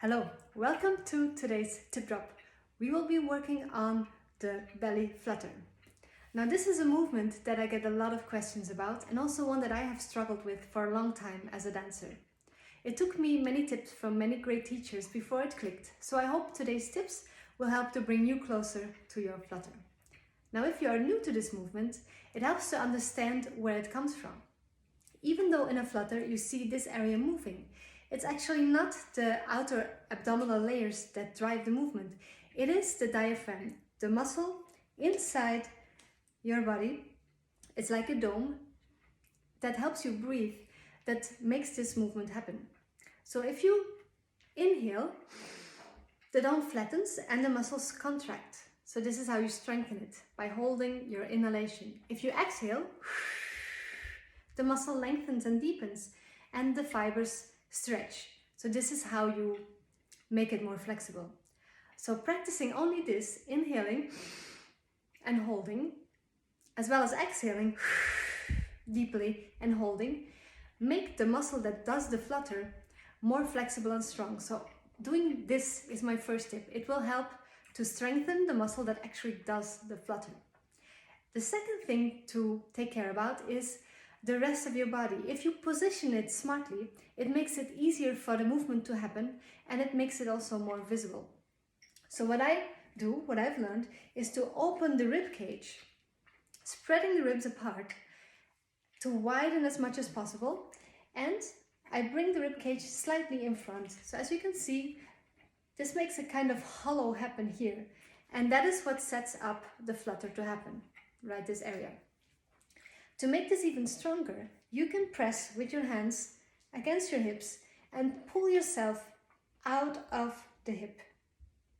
Hello, welcome to today's tip drop. We will be working on the belly flutter. Now this is a movement that I get a lot of questions about and also one that I have struggled with for a long time as a dancer. It took me many tips from many great teachers before it clicked, so I hope today's tips will help to bring you closer to your flutter. Now if you are new to this movement, it helps to understand where it comes from. Even though in a flutter you see this area moving, it's actually not the outer abdominal layers that drive the movement. It is the diaphragm, the muscle inside your body. It's like a dome that helps you breathe, that makes this movement happen. So if you inhale, the dome flattens and the muscles contract. So this is how you strengthen it, by holding your inhalation. If you exhale, the muscle lengthens and deepens and the fibers stretch. So this is how you make it more flexible. So practicing only this, inhaling and holding, as well as exhaling deeply and holding, make the muscle that does the flutter more flexible and strong. So doing this is my first tip. It will help to strengthen the muscle that actually does the flutter. The second thing to take care about is the rest of your body. If you position it smartly, it makes it easier for the movement to happen and it makes it also more visible. So what I do, what I've learned, is to open the rib cage, spreading the ribs apart to widen as much as possible, and I bring the rib cage slightly in front. So as you can see, this makes a kind of hollow happen here, and that is what sets up the flutter to happen, right this area. To make this even stronger, you can press with your hands against your hips and pull yourself out of the hip,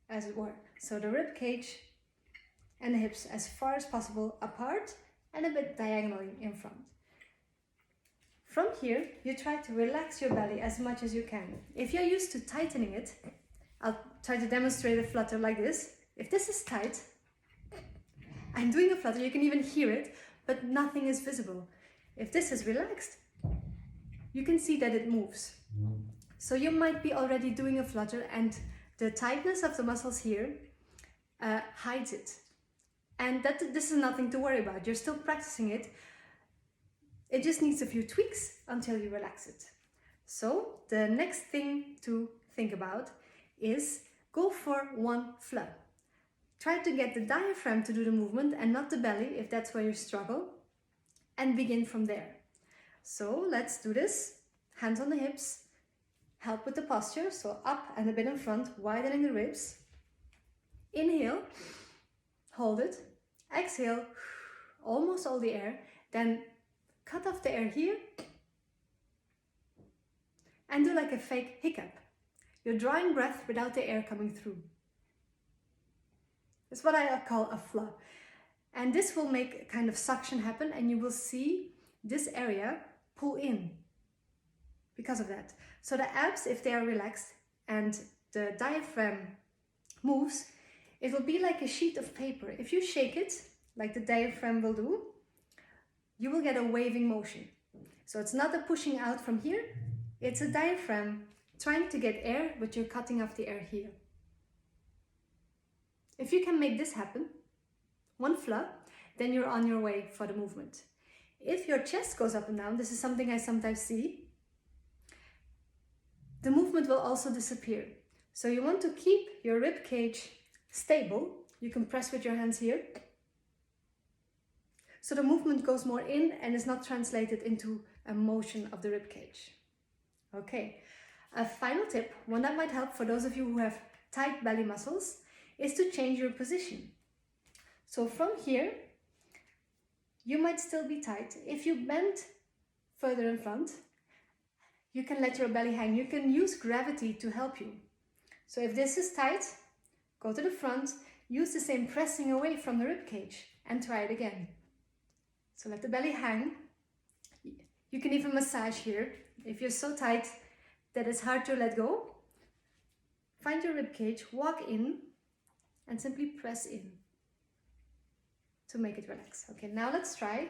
as it were. So the rib cage and the hips as far as possible apart and a bit diagonally in front. From here, you try to relax your belly as much as you can. If you're used to tightening it, I'll try to demonstrate a flutter like this. If this is tight, I'm doing a flutter, you can even hear it, but nothing is visible. If this is relaxed, you can see that it moves. So you might be already doing a flutter and the tightness of the muscles here hides it. And this is nothing to worry about. You're still practicing it. It just needs a few tweaks until you relax it. So the next thing to think about is go for one flutter. Try to get the diaphragm to do the movement and not the belly if that's where you struggle, and begin from there. So let's do this. Hands on the hips, help with the posture, so up and a bit in front, widening the ribs. Inhale, hold it, exhale, almost all the air, then cut off the air here and do like a fake hiccup. You're drawing breath without the air coming through. It's what I call a flutter. And this will make a kind of suction happen and you will see this area pull in because of that. So the abs, if they are relaxed and the diaphragm moves, it will be like a sheet of paper. If you shake it, like the diaphragm will do, you will get a waving motion. So it's not a pushing out from here, it's a diaphragm trying to get air, but you're cutting off the air here. If you can make this happen, one flutter, then you're on your way for the movement. If your chest goes up and down, this is something I sometimes see, the movement will also disappear. So you want to keep your rib cage stable. You can press with your hands here. So the movement goes more in and is not translated into a motion of the rib cage. Okay, a final tip, one that might help for those of you who have tight belly muscles, is to change your position. So from here, you might still be tight. If you bend further in front, you can let your belly hang. You can use gravity to help you. So if this is tight, go to the front, use the same pressing away from the rib cage and try it again. So let the belly hang. You can even massage here. If you're so tight that it's hard to let go, find your rib cage, walk in, and simply press in to make it relax. Okay, now let's try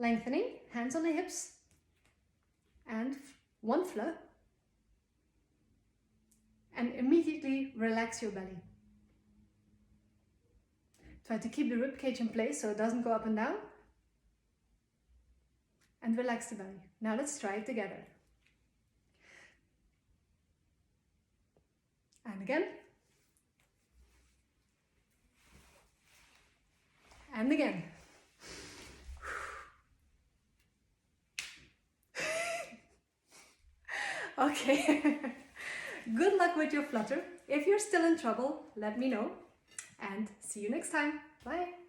lengthening, hands on the hips, and one flutter, and immediately relax your belly. Try to keep the rib cage in place so it doesn't go up and down. And relax the belly. Now let's try it together. And again. And again. Okay. Good luck with your flutter. If you're still in trouble, let me know. And see you next time. Bye.